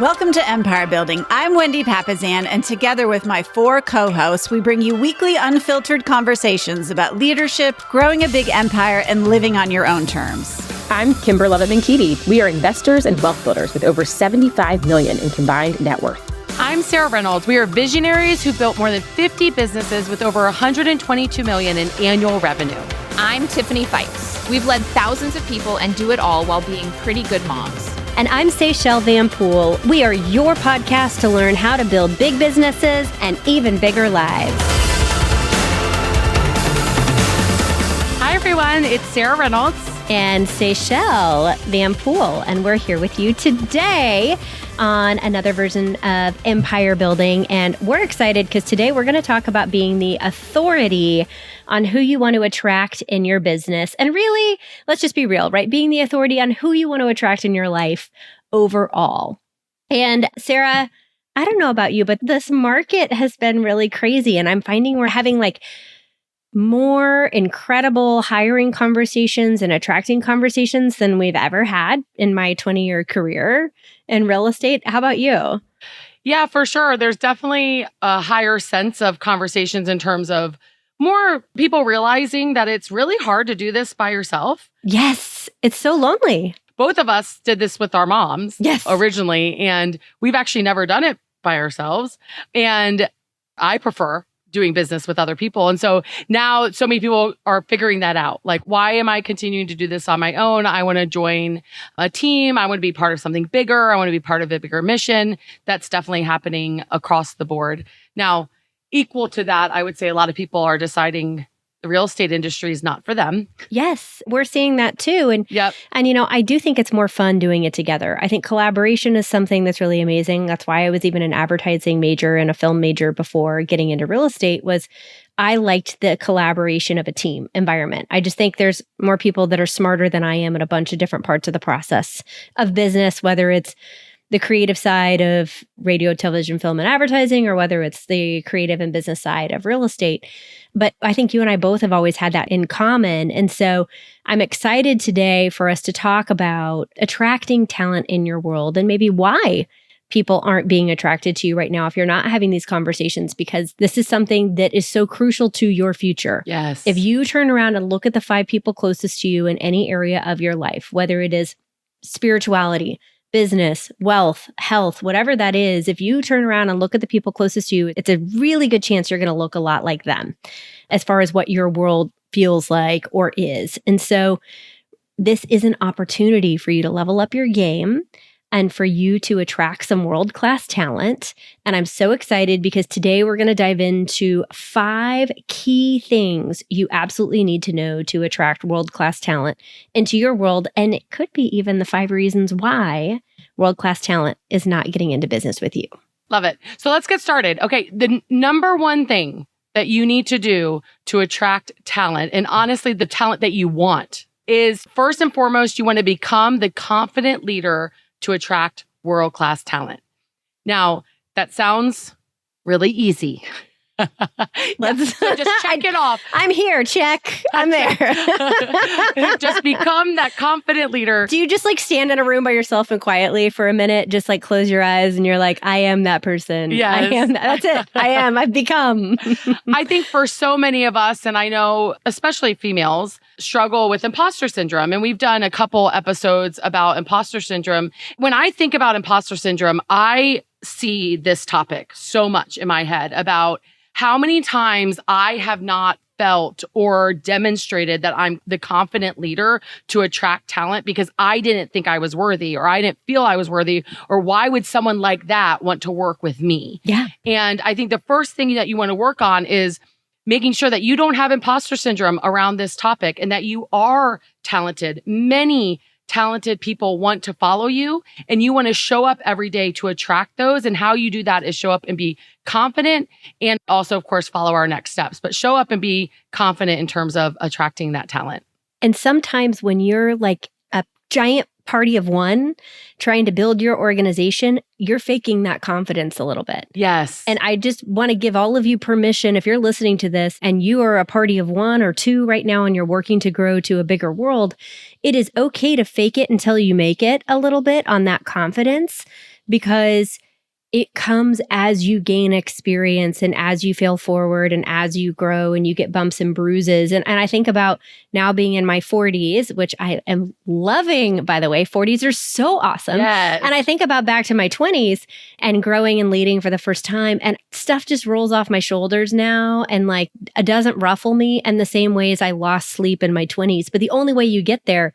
Welcome to Empire Building. I'm Wendy Papazan, and together with my 4 co-hosts, we bring you weekly unfiltered conversations about leadership, growing a big empire, and living on your own terms. I'm Kimber Levitt-Benkidi. We are investors and wealth builders with over $75 million in combined net worth. I'm Sarah Reynolds. We are visionaries who built more than 50 businesses with over $122 million in annual revenue. I'm Tiffany Fikes. We've led thousands of people and do it all while being pretty good moms. And I'm Seychelle Van Poole. We are your podcast to learn how to build big businesses and even bigger lives. Hi, everyone. It's Sarah Reynolds. And Seychelle Van Poole. And we're here with you today on another version of Empire Building. And we're excited because today we're going to talk about being the authority on who you want to attract in your business. And really, let's just be real, right? Being the authority on who you want to attract in your life overall. And Sarah, I don't know about you, but this market has been really crazy. And I'm finding we're having more incredible hiring conversations and attracting conversations than we've ever had in my 20-year career in real estate. How about you? Yeah, for sure. There's definitely a higher sense of conversations in terms of more people realizing that it's really hard to do this by yourself. Yes, it's so lonely. Both of us did this with our moms originally, and we've actually never done it by ourselves. And I prefer doing business with other people. And so now so many people are figuring that out. Like, why am I continuing to do this on my own? I want to join a team. I want to be part of something bigger. I want to be part of a bigger mission. That's definitely happening across the board. Now, equal to that, I would say a lot of people are deciding the real estate industry is not for them. Yes, we're seeing that too. And I do think it's more fun doing it together. I think collaboration is something that's really amazing. That's why I was even an advertising major and a film major before getting into real estate. Was I liked the collaboration of a team environment. I just think there's more people that are smarter than I am in a bunch of different parts of the process of business, whether it's the creative side of radio, television, film, and advertising, or whether it's the creative and business side of real estate. But I think you and I both have always had that in common. And so I'm excited today for us to talk about attracting talent in your world and maybe why people aren't being attracted to you right now if you're not having these conversations, because this is something that is so crucial to your future. Yes. If you turn around and look at the 5 people closest to you in any area of your life, whether it is spirituality, business, wealth, health, whatever that is, if you turn around and look at the people closest to you, it's a really good chance you're going to look a lot like them as far as what your world feels like or is. And so this is an opportunity for you to level up your game and for you to attract some world-class talent. And I'm so excited because today we're going to dive into 5 key things you absolutely need to know to attract world-class talent into your world. And it could be even the 5 reasons why world-class talent is not getting into business with you. Love it. So let's get started. Okay, the number one thing that you need to do to attract talent, and honestly, the talent that you want, is first and foremost, you want to become the confident leader to attract world-class talent. Now, that sounds really easy. So just check it off. I'm here, check. I'm there. Just become that confident leader. Do you just stand in a room by yourself and quietly for a minute, just close your eyes and you're like, I am that person. Yes. I am. That's it. I've become. I think for so many of us, and I know especially females, struggle with imposter syndrome. And we've done a couple episodes about imposter syndrome. When I think about imposter syndrome, I see this topic so much in my head about how many times I have not felt or demonstrated that I'm the confident leader to attract talent because I didn't think I was worthy, or I didn't feel I was worthy, or why would someone like that want to work with me? Yeah. And I think the first thing that you want to work on is making sure that you don't have imposter syndrome around this topic and that you are talented. Many talented people want to follow you, and you want to show up every day to attract those. And how you do that is show up and be confident, and also, of course, follow our next steps, but show up and be confident in terms of attracting that talent. And sometimes when you're like a giant party of one trying to build your organization, you're faking that confidence a little bit. Yes. And I just want to give all of you permission, if you're listening to this and you are a party of 1 or 2 right now and you're working to grow to a bigger world, it is okay to fake it until you make it a little bit on that confidence, because it comes as you gain experience and as you fail forward and as you grow and you get bumps and bruises. And I think about now being in my 40s, which I am loving, by the way. 40s are so awesome. Yes. And I think about back to my 20s and growing and leading for the first time, and stuff just rolls off my shoulders now and like it doesn't ruffle me in the same way as I lost sleep in my 20s. But the only way you get there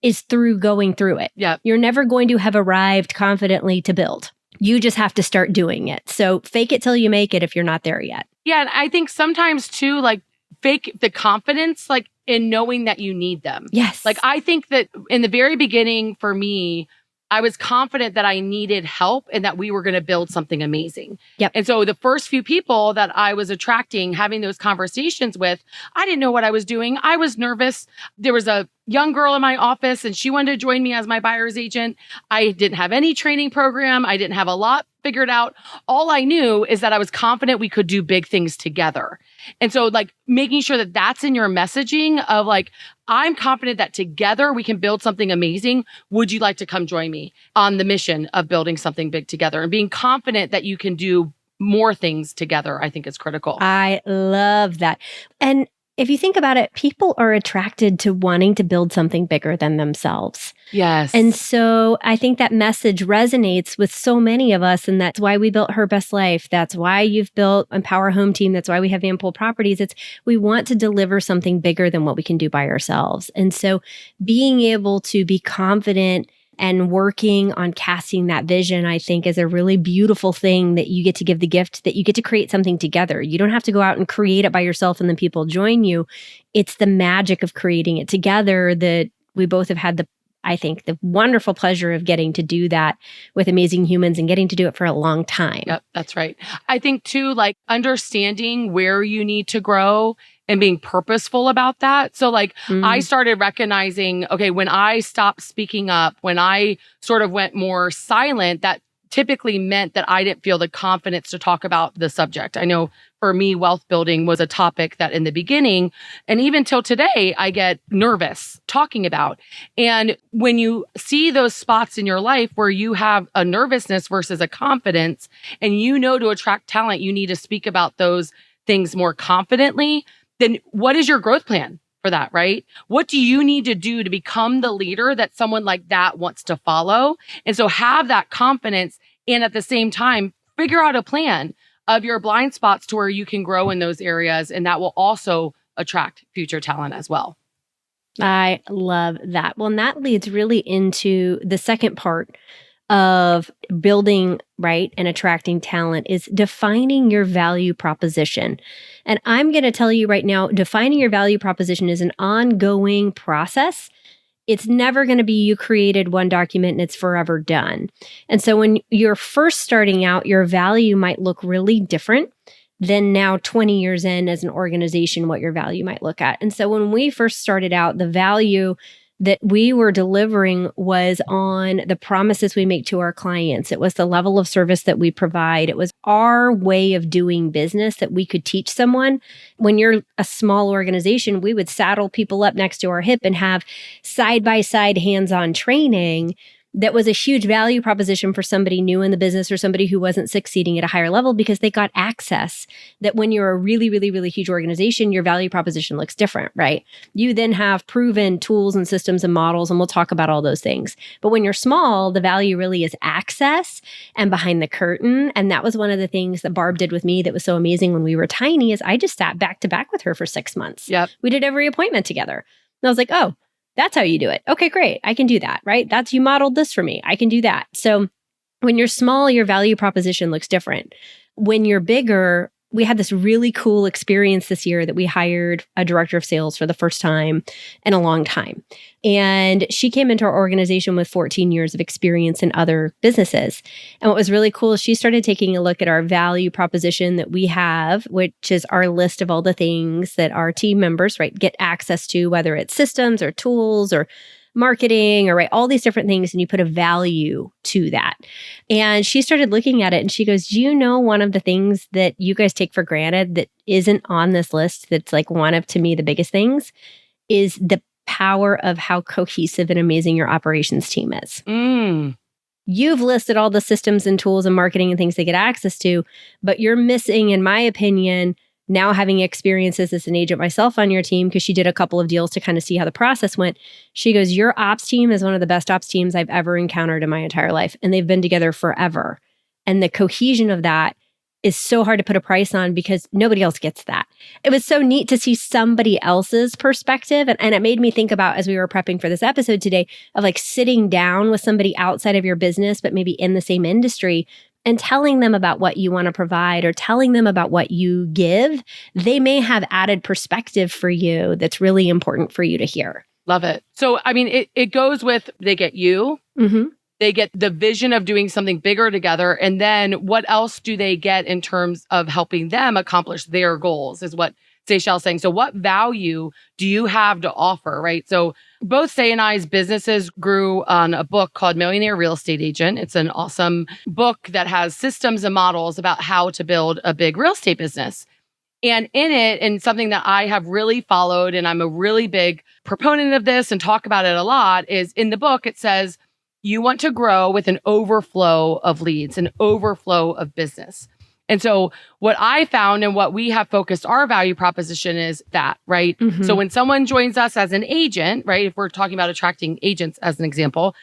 is through going through it. Yep. You're never going to have arrived confidently to build. You just have to start doing it. So fake it till you make it if you're not there yet. Yeah. And I think sometimes too, like fake the confidence, like in knowing that you need them. Yes. Like I think that in the very beginning for me, I was confident that I needed help and that we were going to build something amazing. Yep. And so the first few people that I was attracting, having those conversations with, I didn't know what I was doing. I was nervous. There was a young girl in my office and she wanted to join me as my buyer's agent. I didn't have any training program. I didn't have a lot figured out. All I knew is that I was confident we could do big things together. And so like making sure that that's in your messaging of like, I'm confident that together we can build something amazing. Would you like to come join me on the mission of building something big together? And being confident that you can do more things together, I think is critical. I love that. And if you think about it, people are attracted to wanting to build something bigger than themselves. Yes. And so I think that message resonates with so many of us. And that's why we built Her Best Life. That's why you've built Empower Home Team. That's why we have Van Pool Properties. It's we want to deliver something bigger than what we can do by ourselves. And so being able to be confident and working on casting that vision, I think, is a really beautiful thing that you get to give the gift that you get to create something together. You don't have to go out and create it by yourself and then people join you. It's the magic of creating it together that we both have had I think, the wonderful pleasure of getting to do that with amazing humans and getting to do it for a long time. Yep, that's right. I think too, like understanding where you need to grow and being purposeful about that. So like I started recognizing, okay, when I stopped speaking up, when I sort of went more silent, that typically meant that I didn't feel the confidence to talk about the subject. I know for me, wealth building was a topic that in the beginning, and even till today, I get nervous talking about. And when you see those spots in your life where you have a nervousness versus a confidence, and you know to attract talent, you need to speak about those things more confidently, then what is your growth plan for that, right? What do you need to do to become the leader that someone like that wants to follow? And so have that confidence and at the same time, figure out a plan of your blind spots to where you can grow in those areas. And that will also attract future talent as well. I love that. Well, and that leads really into the second part of building, right, and attracting talent is defining your value proposition. And I'm going to tell you right now, defining your value proposition is an ongoing process. It's never going to be you created one document and it's forever done. And so when you're first starting out, your value might look really different than now 20 years in as an organization, what your value might look at. And so when we first started out, the value that we were delivering was on the promises we make to our clients. It was the level of service that we provide. It was our way of doing business that we could teach someone. When you're a small organization, we would saddle people up next to our hip and have side-by-side hands-on training that was a huge value proposition for somebody new in the business or somebody who wasn't succeeding at a higher level because they got access. That when you're a really, really, really huge organization, your value proposition looks different, right? You then have proven tools and systems and models, and we'll talk about all those things. But when you're small, the value really is access and behind the curtain. And that was one of the things that Barb did with me that was so amazing when we were tiny is I just sat back to back with her for 6 months. Yep. We did every appointment together. And I was like, oh, that's how you do it. Okay, great. I can do that, right? You modeled this for me. I can do that. So when you're small, your value proposition looks different. When you're bigger, we had this really cool experience this year that we hired a director of sales for the first time in a long time. And she came into our organization with 14 years of experience in other businesses. And what was really cool is she started taking a look at our value proposition that we have, which is our list of all the things that our team members, right, get access to, whether it's systems or tools or marketing or right, all these different things, and you put a value to that. And she started looking at it and she goes, you know, one of the things that you guys take for granted that isn't on this list, that's like one of, to me, the biggest things, is the power of how cohesive and amazing your operations team is. You've listed all the systems and tools and marketing and things they get access to, but you're missing, in my opinion, now having experiences as an agent myself on your team, because she did a couple of deals to kind of see how the process went. She goes, your ops team is one of the best ops teams I've ever encountered in my entire life. And they've been together forever. And the cohesion of that is so hard to put a price on because nobody else gets that. It was so neat to see somebody else's perspective. And it made me think about, as we were prepping for this episode today, of like sitting down with somebody outside of your business, but maybe in the same industry, and telling them about what you want to provide or telling them about what you give. They may have added perspective for you that's really important for you to hear. Love it. So, I mean, it goes with, they get you. Mm-hmm. They get the vision of doing something bigger together. And then what else do they get in terms of helping them accomplish their goals is what Seychelle's saying. So what value do you have to offer, right? So both Say and I's businesses grew on a book called Millionaire Real Estate Agent. It's an awesome book that has systems and models about how to build a big real estate business. And in it, and something that I have really followed, and I'm a really big proponent of this and talk about it a lot, is in the book, it says, you want to grow with an overflow of leads, an overflow of business. And so what I found and what we have focused our value proposition is that, right? Mm-hmm. So when someone joins us as an agent, right? If we're talking about attracting agents as an example,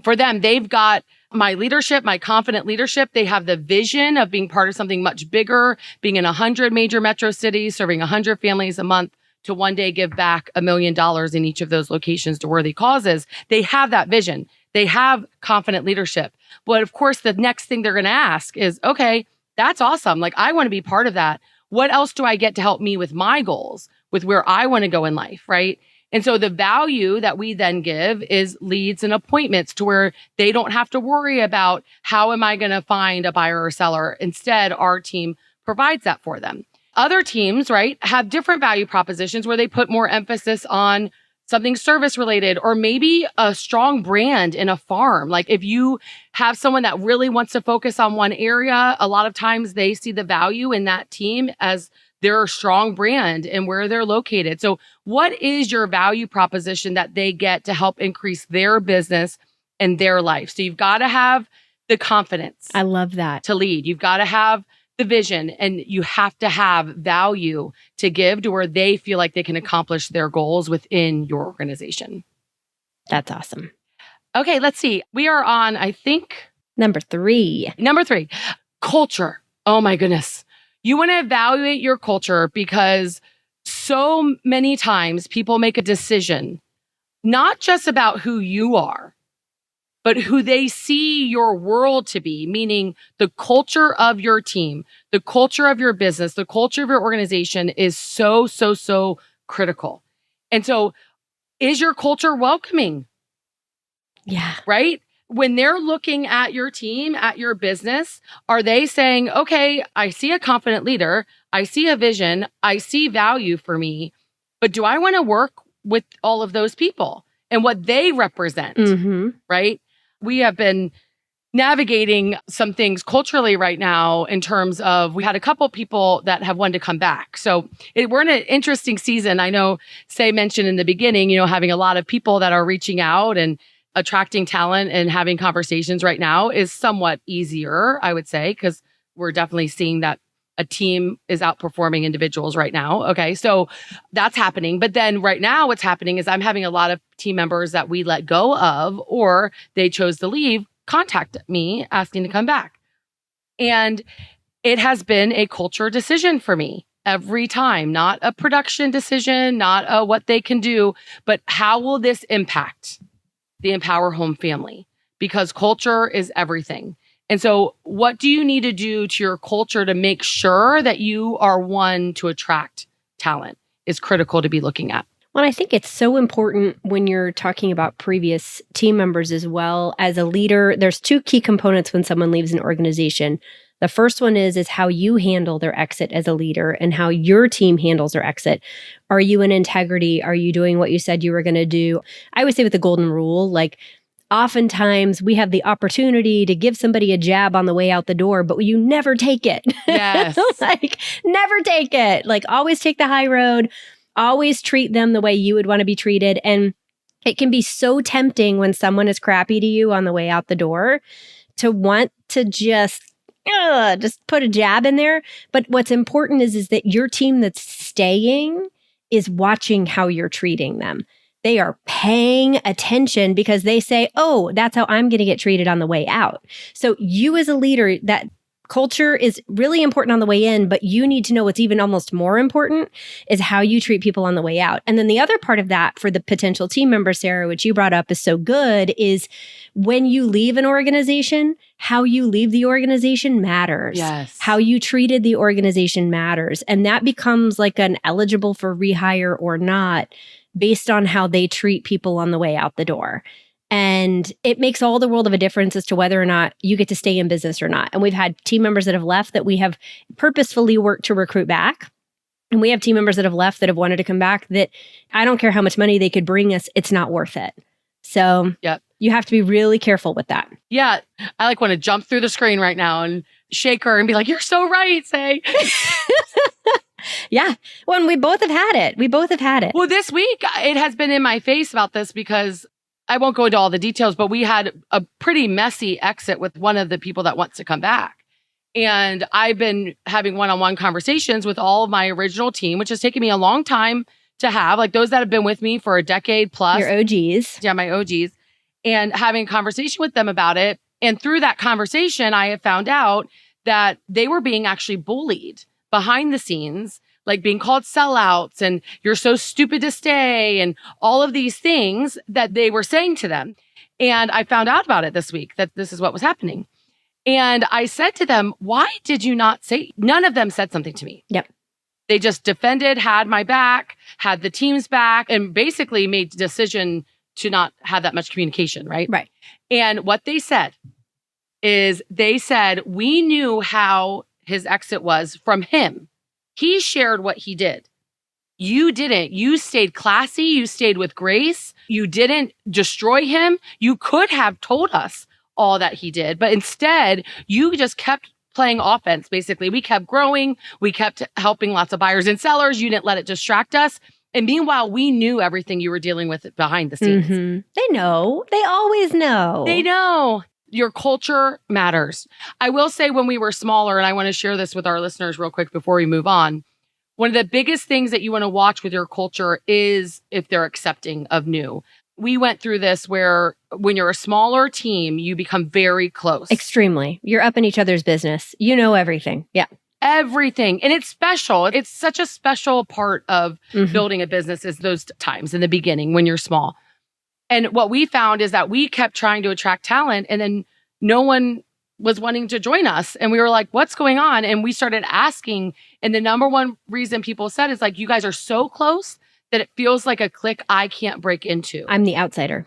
for them, they've got my leadership, my confident leadership. They have the vision of being part of something much bigger, being in 100 major metro cities, serving 100 families a month, to one day give back $1 million in each of those locations to worthy causes. They have that vision. They have confident leadership. But of course, the next thing they're going to ask is, okay, that's awesome. Like, I want to be part of that. What else do I get to help me with my goals, with where I want to go in life, right? And so the value that we then give is leads and appointments to where they don't have to worry about how am I going to find a buyer or seller. Instead, our team provides that for them. Other teams, right, have different value propositions where they put more emphasis on something service related, or maybe a strong brand in a farm. Like if you have someone that really wants to focus on one area, a lot of times they see the value in that team as their strong brand and where they're located. So what is your value proposition that they get to help increase their business and their life? So you've got to have the confidence. I love that. To lead. You've got to have the vision, and you have to have value to give to where they feel like they can accomplish their goals within your organization. That's awesome. Okay, let's see. We are on, I think, Number three, culture. Oh my goodness. You want to evaluate your culture because so many times people make a decision, not just about who you are, but who they see your world to be, meaning the culture of your team, the culture of your business, the culture of your organization is so critical. And so is your culture welcoming? Yeah. Right? When they're looking at your team, at your business, are they saying, okay, I see a confident leader, I see a vision, I see value for me, but do I want to work with all of those people and what they represent? Mm-hmm. Right? We have been navigating some things culturally right now in terms of, we had a couple people that have wanted to come back. So we're in an interesting season. I know Say mentioned in the beginning, having a lot of people that are reaching out and attracting talent and having conversations right now is somewhat easier, I would say, because we're definitely seeing that a team is outperforming individuals right now. Okay, so that's happening. But then right now what's happening is I'm having a lot of team members that we let go of, or they chose to leave, contact me asking to come back. And it has been a culture decision for me every time, not a production decision, not a what they can do, but how will this impact the Empower Home family? Because culture is everything. And so what do you need to do to your culture to make sure that you are one to attract talent is critical to be looking at. Well, I think it's so important when you're talking about previous team members as well. As a leader, there's two key components when someone leaves an organization. The first one is how you handle their exit as a leader and how your team handles their exit. Are you in integrity? Are you doing what you said you were going to do? I would say with the golden rule, like, oftentimes we have the opportunity to give somebody a jab on the way out the door, but you never take it. Yes. Like, never take it. Like, always take the high road, always treat them the way you would want to be treated. And It can be so tempting when someone is crappy to you on the way out the door to want to just put a jab in there. But what's important is that your team that's staying is watching how you're treating them. They are paying attention because they say, oh, that's how I'm going to get treated on the way out. So you as a leader, that culture is really important on the way in, but you need to know what's even almost more important is how you treat people on the way out. And then the other part of that for the potential team member, Sarah, which you brought up is so good, is when you leave an organization, how you leave the organization matters. Yes. How you treated the organization matters. And that becomes like an eligible for rehire or not based on how they treat people on the way out the door. And it makes all the world of a difference as to whether or not you get to stay in business or not. And we've had team members that have left that we have purposefully worked to recruit back. And we have team members that have left that have wanted to come back that I don't care how much money they could bring us, it's not worth it. So you have to be really careful with that. Yeah. I want to jump through the screen right now and shake her and be like, you're so right, Say. Yeah. Well, and we both have had it. Well, this week it has been in my face about this because I won't go into all the details, but we had a pretty messy exit with one of the people that wants to come back. And I've been having one-on-one conversations with all of my original team, which has taken me a long time to have, those that have been with me for a decade plus. Your OGs. Yeah, my OGs. And having a conversation with them about it. And through that conversation, I have found out that they were being actually bullied behind the scenes, being called sellouts and you're so stupid to stay and all of these things that they were saying to them. And I found out about it this week that this is what was happening. And I said to them, why did you not say? None of them said something to me. Yep. They just defended, had my back, had the team's back, and basically made the decision to not have that much communication, right? Right. And what they said is we knew how his exit was from him. He shared what he did. You didn't. You stayed classy. You stayed with grace. You didn't destroy him. You could have told us all that he did, but instead you just kept playing offense. Basically, we kept growing. We kept helping lots of buyers and sellers. You didn't let it distract us. And meanwhile, we knew everything you were dealing with behind the scenes. Mm-hmm. They know. They always know. They know. Your culture matters. I will say when we were smaller, and I want to share this with our listeners real quick before we move on, one of the biggest things that you want to watch with your culture is if they're accepting of new. We went through this where when you're a smaller team, you become very close. Extremely. You're up in each other's business. You know everything. Yeah. Everything. And it's special. It's such a special part of building a business is those times in the beginning when you're small. And what we found is that we kept trying to attract talent and then no one was wanting to join us. And we were like, what's going on? And we started asking. And the number one reason people said is you guys are so close that it feels like a clique I can't break into. I'm the outsider.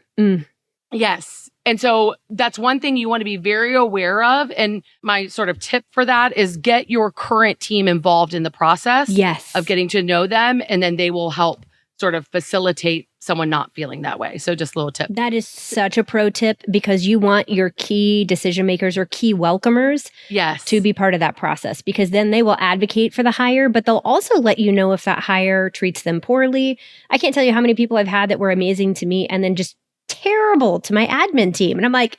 Yes. And so that's one thing you want to be very aware of. And my sort of tip for that is get your current team involved in the process of getting to know them. And then they will help sort of facilitate someone not feeling that way. So just a little tip. That is such a pro tip because you want your key decision makers or key welcomers to be part of that process because then they will advocate for the hire, but they'll also let you know if that hire treats them poorly. I can't tell you how many people I've had that were amazing to me and then just terrible to my admin team. And I'm like,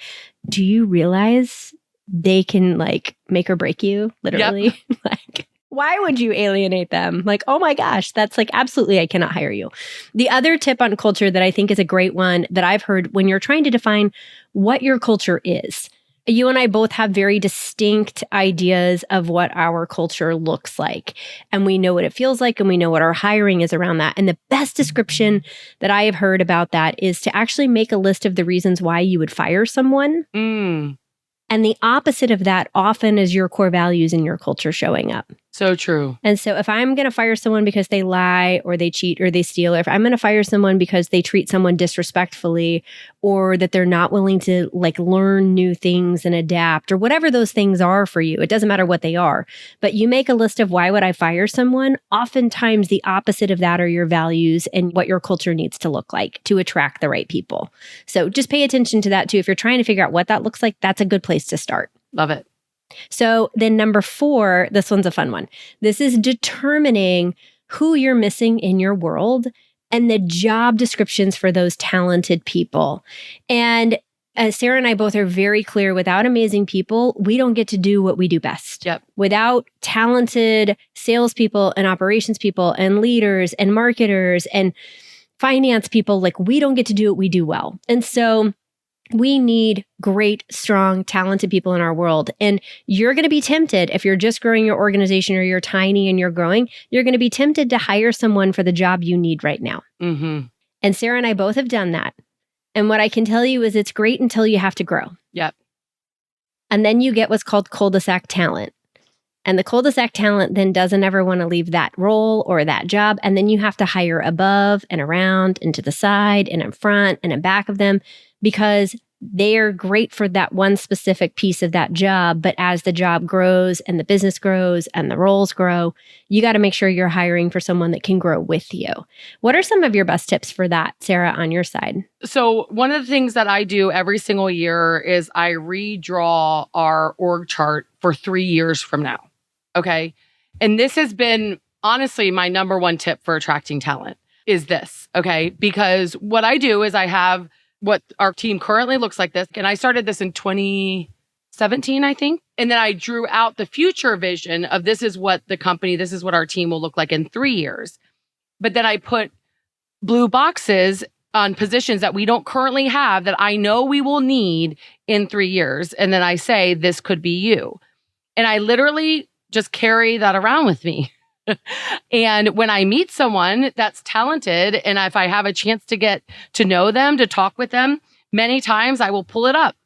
do you realize they can make or break you literally? Yep. Why would you alienate them? Oh my gosh, that's absolutely, I cannot hire you. The other tip on culture that I think is a great one that I've heard when you're trying to define what your culture is. You and I both have very distinct ideas of what our culture looks like. And we know what it feels like and we know what our hiring is around that. And the best description that I have heard about that is to actually make a list of the reasons why you would fire someone. And the opposite of that often is your core values and your culture showing up. So true. And so if I'm going to fire someone because they lie or they cheat or they steal, or if I'm going to fire someone because they treat someone disrespectfully or that they're not willing to learn new things and adapt or whatever those things are for you, it doesn't matter what they are. But you make a list of why would I fire someone? Oftentimes the opposite of that are your values and what your culture needs to look like to attract the right people. So just pay attention to that too. If you're trying to figure out what that looks like, that's a good place to start. Love it. So then number 4, this one's a fun one. This is determining who you're missing in your world and the job descriptions for those talented people. And Sarah and I both are very clear, without amazing people, we don't get to do what we do best. Yep. Without talented salespeople and operations people and leaders and marketers and finance people, like we don't get to do what we do well. And so we need great, strong, talented people in our world. And you're going to be tempted, if you're just growing your organization or you're tiny and you're growing, you're going to be tempted to hire someone for the job you need right now. Mm-hmm. And Sarah and I both have done that. And what I can tell you is it's great until you have to grow. Yep. And then you get what's called cul-de-sac talent. And the cul-de-sac talent then doesn't ever want to leave that role or that job. And then you have to hire above and around and to the side and in front and in back of them, because they're great for that one specific piece of that job. But as the job grows and the business grows and the roles grow, you got to make sure you're hiring for someone that can grow with you. What are some of your best tips for that, Sarah, on your side? So one of the things that I do every single year is I redraw our org chart for 3 years from now. Okay. And this has been honestly my number one tip for attracting talent is this. Okay. Because what I do is I have what our team currently looks like this. And I started this in 2017, I think. And then I drew out the future vision of this is what the company, this is what our team will look like in 3 years. But then I put blue boxes on positions that we don't currently have that I know we will need in 3 years. And then I say, this could be you. And I literally just carry that around with me. And when I meet someone that's talented, and if I have a chance to get to know them, to talk with them, many times I will pull it up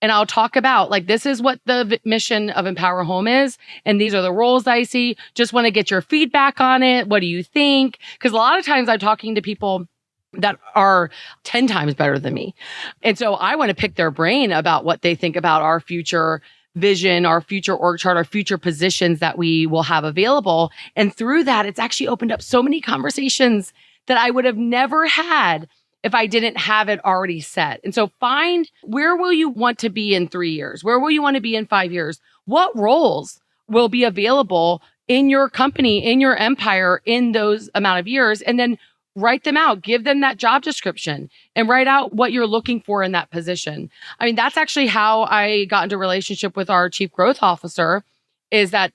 and I'll talk about like, this is what the mission of Empower Home is. And these are the roles I see. Just want to get your feedback on it. What do you think? Because a lot of times I'm talking to people that are 10 times better than me. And so I want to pick their brain about what they think about our future vision, our future org chart, our future positions that we will have available. And through that, it's actually opened up so many conversations that I would have never had if I didn't have it already set. And so find, where will you want to be in 3 years? Where will you want to be in 5 years? What roles will be available in your company, in your empire, in those amount of years? And then write them out, give them that job description and write out what you're looking for in that position. I mean, that's actually how I got into a relationship with our chief growth officer, is that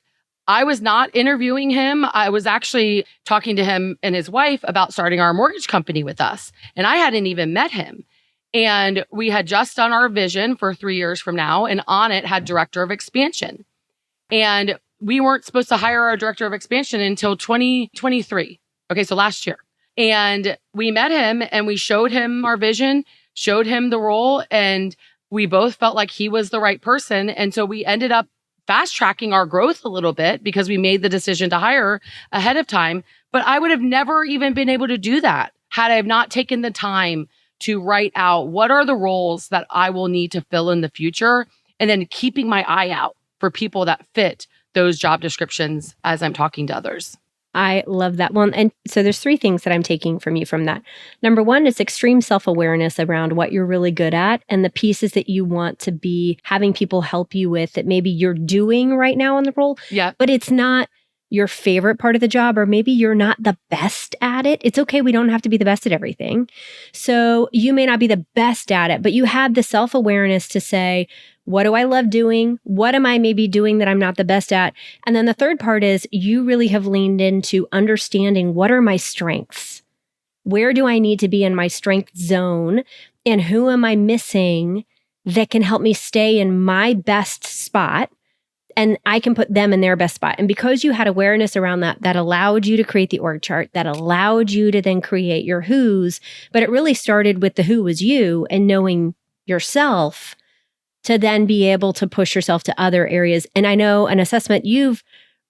I was not interviewing him. I was actually talking to him and his wife about starting our mortgage company with us. And I hadn't even met him. And we had just done our vision for 3 years from now, and on it had director of expansion. And we weren't supposed to hire our director of expansion until 2023. Okay, so last year. And we met him and we showed him our vision, showed him the role, and we both felt like he was the right person. And so we ended up fast tracking our growth a little bit because we made the decision to hire ahead of time. But I would have never even been able to do that had I have not taken the time to write out what are the roles that I will need to fill in the future, and then keeping my eye out for people that fit those job descriptions as I'm talking to others. I love that one. And so there's 3 things that I'm taking from you from that. Number 1 is extreme self-awareness around what you're really good at and the pieces that you want to be having people help you with that maybe you're doing right now on the role. Yeah. But it's not your favorite part of the job, or maybe you're not the best at it. It's okay. We don't have to be the best at everything. So you may not be the best at it, but you have the self-awareness to say, what do I love doing? What am I maybe doing that I'm not the best at? And then the third part is you really have leaned into understanding what are my strengths? Where do I need to be in my strength zone? And who am I missing that can help me stay in my best spot? And I can put them in their best spot. And because you had awareness around that, that allowed you to create the org chart, that allowed you to then create your who's, but it really started with the who was you and knowing yourself to then be able to push yourself to other areas. And I know an assessment you've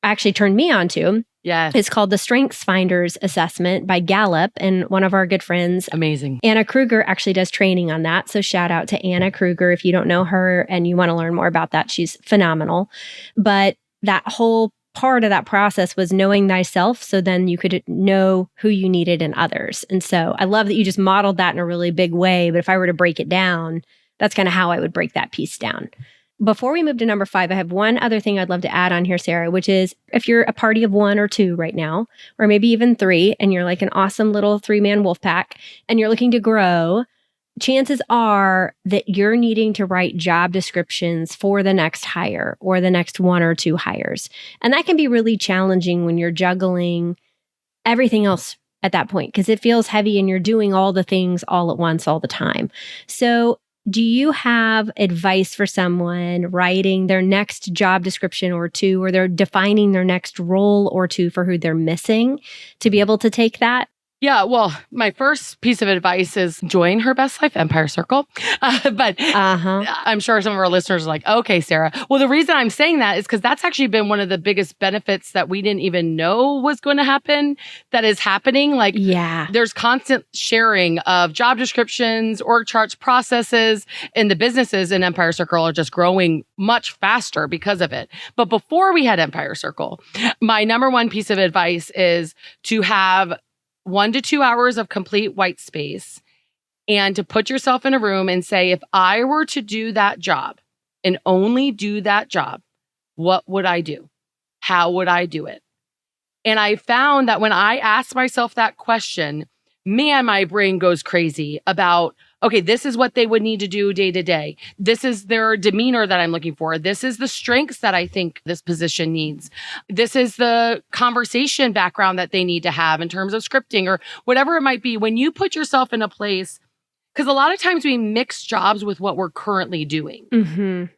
actually turned me on to. Yes. It's called the Strengths Finders Assessment by Gallup, and one of our good friends, amazing, Anna Kruger, actually does training on that. So shout out to Anna Kruger. If you don't know her and you want to learn more about that, she's phenomenal. But that whole part of that process was knowing thyself, so then you could know who you needed in others. And so I love that you just modeled that in a really big way. But if I were to break it down, that's kind of how I would break that piece down. before we move to number 5, I have one other thing I'd love to add on here, Sarah, which is if you're a party of 1 or 2 right now, or maybe even 3, and you're like an awesome little 3-man wolf pack and you're looking to grow, chances are that you're needing to write job descriptions for the next hire or the next 1 or 2 hires. And that can be really challenging when you're juggling everything else at that point because it feels heavy and you're doing all the things all at once all the time. So do you have advice for someone writing their next job description or 2, or they're defining their next role or 2 for who they're missing to be able to take that? Yeah, well, my first piece of advice is join her Best Life Empire Circle. But I'm sure some of our listeners are like, okay, Sarah. Well, the reason I'm saying that is because that's actually been one of the biggest benefits that we didn't even know was going to happen that is happening. Like, there's constant sharing of job descriptions, org charts, processes, and the businesses in Empire Circle are just growing much faster because of it. But before we had Empire Circle, my number one piece of advice is to have 1 to 2 hours of complete white space and to put yourself in a room and say, if I were to do that job and only do that job, what would I do? How would I do it? And I found that when I asked myself that question, man, my brain goes crazy about, okay, this is what they would need to do day to day. This is their demeanor that I'm looking for. This is the strengths that I think this position needs. This is the conversation background that they need to have in terms of scripting or whatever it might be. When you put yourself in a place, because a lot of times we mix jobs with what we're currently doing.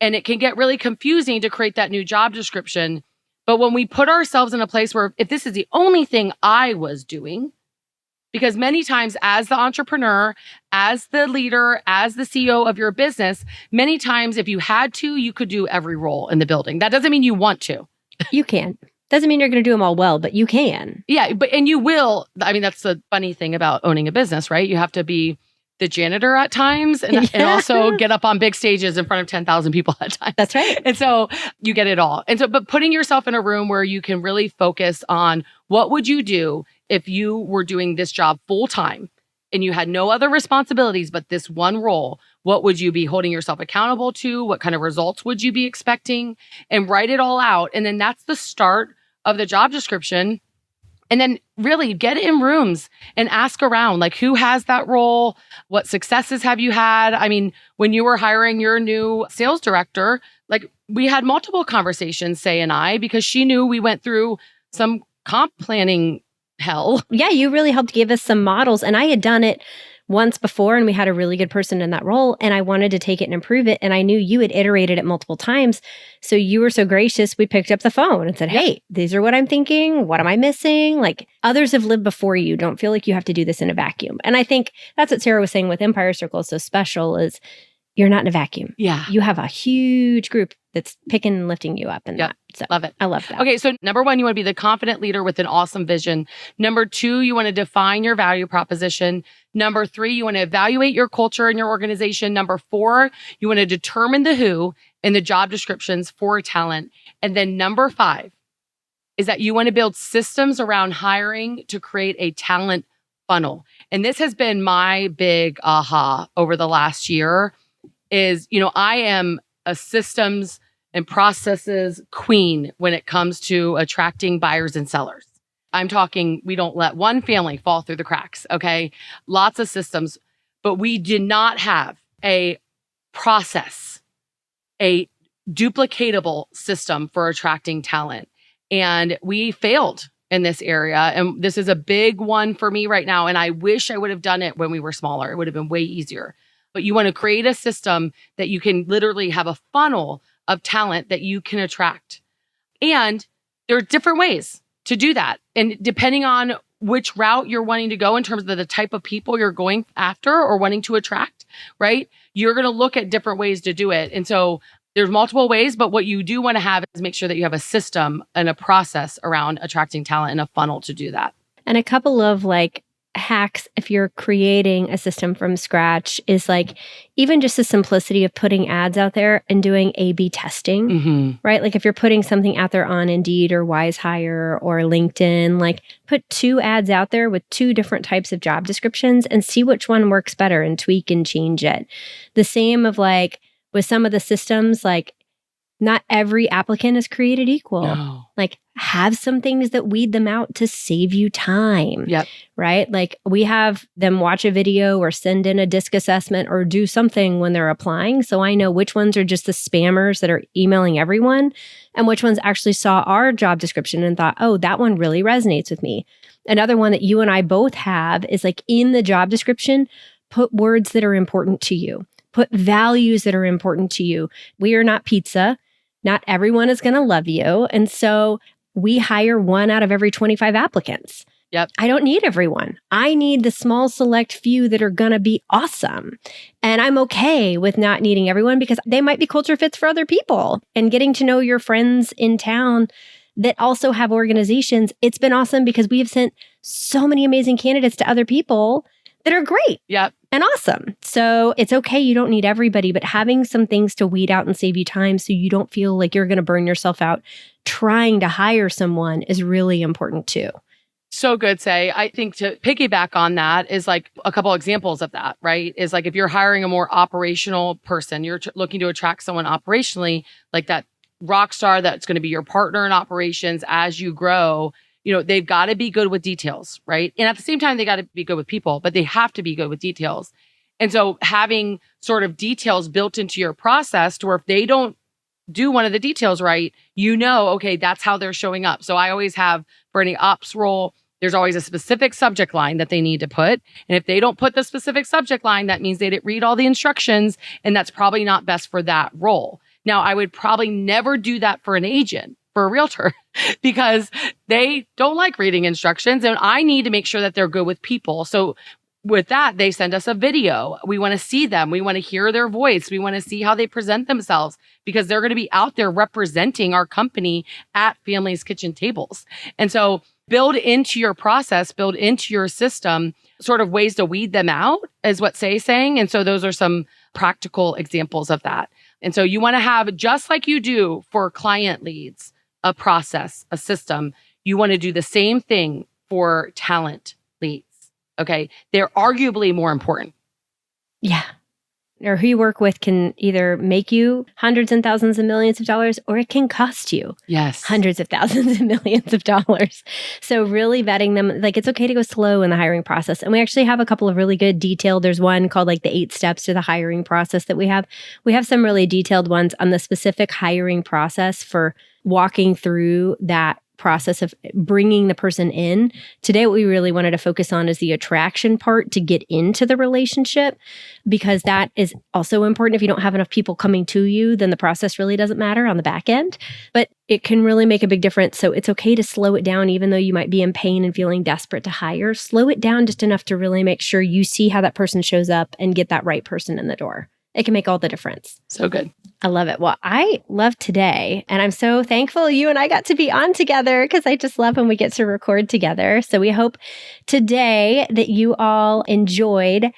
And it can get really confusing to create that new job description. But when we put ourselves in a place where if this is the only thing I was doing, because many times as the entrepreneur, as the leader, as the CEO of your business, many times if you had to, you could do every role in the building. That doesn't mean you want to. You can. Doesn't mean you're going to do them all well, but you can. Yeah, and you will. I mean, that's the funny thing about owning a business, right? You have to be the janitor at times and also get up on big stages in front of 10,000 people at times. That's right. And so you get it all. And so, but putting yourself in a room where you can really focus on what would you do if you were doing this job full time and you had no other responsibilities but this one role, what would you be holding yourself accountable to? What kind of results would you be expecting? And write it all out. And then that's the start of the job description. And then really get in rooms and ask around, like, who has that role? What successes have you had? I mean, when you were hiring your new sales director, like we had multiple conversations, Say and I, because she knew we went through some comp planning hell. Yeah, you really helped give us some models. And I had done it once before and we had a really good person in that role and I wanted to take it and improve it. And I knew you had iterated it multiple times. So you were so gracious. We picked up the phone and said, hey, these are what I'm thinking. What am I missing? Like others have lived before you. Don't feel like you have to do this in a vacuum. And I think that's what Sarah was saying with Empire Circle is so special is you're not in a vacuum. Yeah. You have a huge group that's picking and lifting you up. And that. So love it. I love that. Okay. So number 1, you want to be the confident leader with an awesome vision. Number 2, you want to define your value proposition. Number 3, you want to evaluate your culture in your organization. Number 4, you want to determine the who in the job descriptions for talent. And then number 5 is that you want to build systems around hiring to create a talent funnel. And this has been my big aha over the last year is, I am a systems and processes queen when it comes to attracting buyers and sellers. I'm talking, we don't let one family fall through the cracks, okay? Lots of systems, but we did not have a process, a duplicatable system for attracting talent. And we failed in this area. And this is a big one for me right now. And I wish I would have done it when we were smaller. It would have been way easier. But you want to create a system that you can literally have a funnel of talent that you can attract. And there are different ways to do that. And depending on which route you're wanting to go in terms of the type of people you're going after or wanting to attract, right? You're going to look at different ways to do it. And so there's multiple ways, but what you do want to have is make sure that you have a system and a process around attracting talent and a funnel to do that. And a couple of hacks if you're creating a system from scratch is even just the simplicity of putting ads out there and doing A/B testing, right? Like if you're putting something out there on Indeed or Wise Hire or LinkedIn, put 2 ads out there with 2 different types of job descriptions and see which one works better and tweak and change it. The same of with some of the systems, Not every applicant is created equal. No. Like, have some things that weed them out to save you time. Yep. Right? Like, we have them watch a video or send in a disc assessment or do something when they're applying. So I know which ones are just the spammers that are emailing everyone and which ones actually saw our job description and thought, oh, that one really resonates with me. Another one that you and I both have is like, in the job description, put words that are important to you. Put values that are important to you. We are not pizza. Not everyone is going to love you. And so we hire 1 out of every 25 applicants. Yep. I don't need everyone. I need the small select few that are going to be awesome. And I'm okay with not needing everyone because they might be culture fits for other people. And getting to know your friends in town that also have organizations, it's been awesome because we have sent so many amazing candidates to other people that are great. Yep. And awesome. So it's okay. You don't need everybody, but having some things to weed out and save you time so you don't feel like you're going to burn yourself out trying to hire someone is really important too. So good, Say. I think to piggyback on that is like a couple examples of that, right? Is like if you're hiring a more operational person, you're looking to attract someone operationally, like that rock star that's going to be your partner in operations as you grow. You know, they've got to be good with details, right? And at the same time, they got to be good with people, but they have to be good with details. And so having sort of details built into your process to where if they don't do one of the details right, you know, okay, that's how they're showing up. So I always have for any ops role, there's always a specific subject line that they need to put. And if they don't put the specific subject line, that means they didn't read all the instructions, and that's probably not best for that role. Now, I would probably never do that for an agent, for a realtor, because they don't like reading instructions, and I need to make sure that they're good with people. So with that, they send us a video. We want to see them. We want to hear their voice. We want to see how they present themselves because they're going to be out there representing our company at families' kitchen tables. And so build into your process, build into your system sort of ways to weed them out is what Say's saying. And so those are some practical examples of that. And so you want to have, just like you do for client leads, a process, a system. You want to do the same thing for talent leads. Okay. They're arguably more important. Yeah. Or who you work with can either make you hundreds and thousands and millions of dollars, or it can cost you hundreds of thousands and millions of dollars. So really vetting them, like it's okay to go slow in the hiring process. And we actually have a couple of really good detailed, there's one called like the 8 steps to the hiring process that we have. We have some really detailed ones on the specific hiring process for walking through that process of bringing the person in. Today, what we really wanted to focus on is the attraction part to get into the relationship, because that is also important. If you don't have enough people coming to you, then the process really doesn't matter on the back end, but it can really make a big difference. So it's okay to slow it down, even though you might be in pain and feeling desperate to hire. Slow it down just enough to really make sure you see how that person shows up and get that right person in the door. It can make all the difference. So good. I love it. Well, I love today, and I'm so thankful you and I got to be on together because I just love when we get to record together. So we hope today that you all enjoyed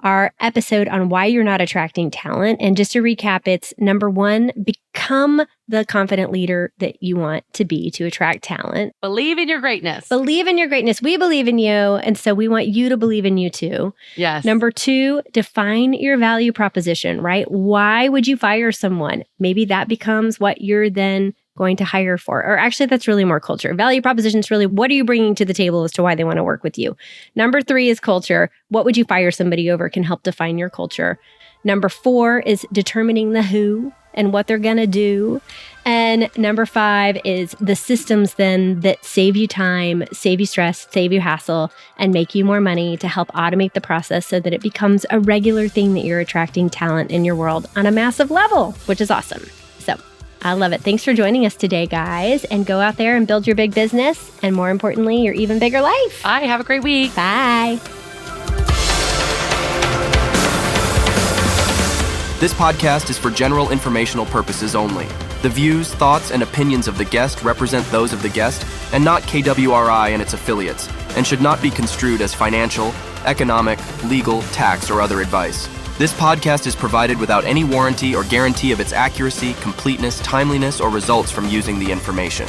our episode on why you're not attracting talent. And just to recap, it's number 1, become the confident leader that you want to be to attract talent. Believe in your greatness. Believe in your greatness. We believe in you. And so we want you to believe in you too. Yes. Number 2, define your value proposition, right? Why would you fire someone? Maybe that becomes what you're then going to hire for. Or actually, that's really more culture. Value proposition is really what are you bringing to the table as to why they want to work with you. Number 3 is culture. What would you fire somebody over can help define your culture. Number 4 is determining the who and what they're going to do. And number 5 is the systems then that save you time, save you stress, save you hassle, and make you more money to help automate the process so that it becomes a regular thing that you're attracting talent in your world on a massive level, which is awesome. So I love it. Thanks for joining us today, guys. And go out there and build your big business. And more importantly, your even bigger life. Bye. Have a great week. Bye. This podcast is for general informational purposes only. The views, thoughts, and opinions of the guest represent those of the guest and not KWRI and its affiliates, and should not be construed as financial, economic, legal, tax, or other advice. This podcast is provided without any warranty or guarantee of its accuracy, completeness, timeliness, or results from using the information.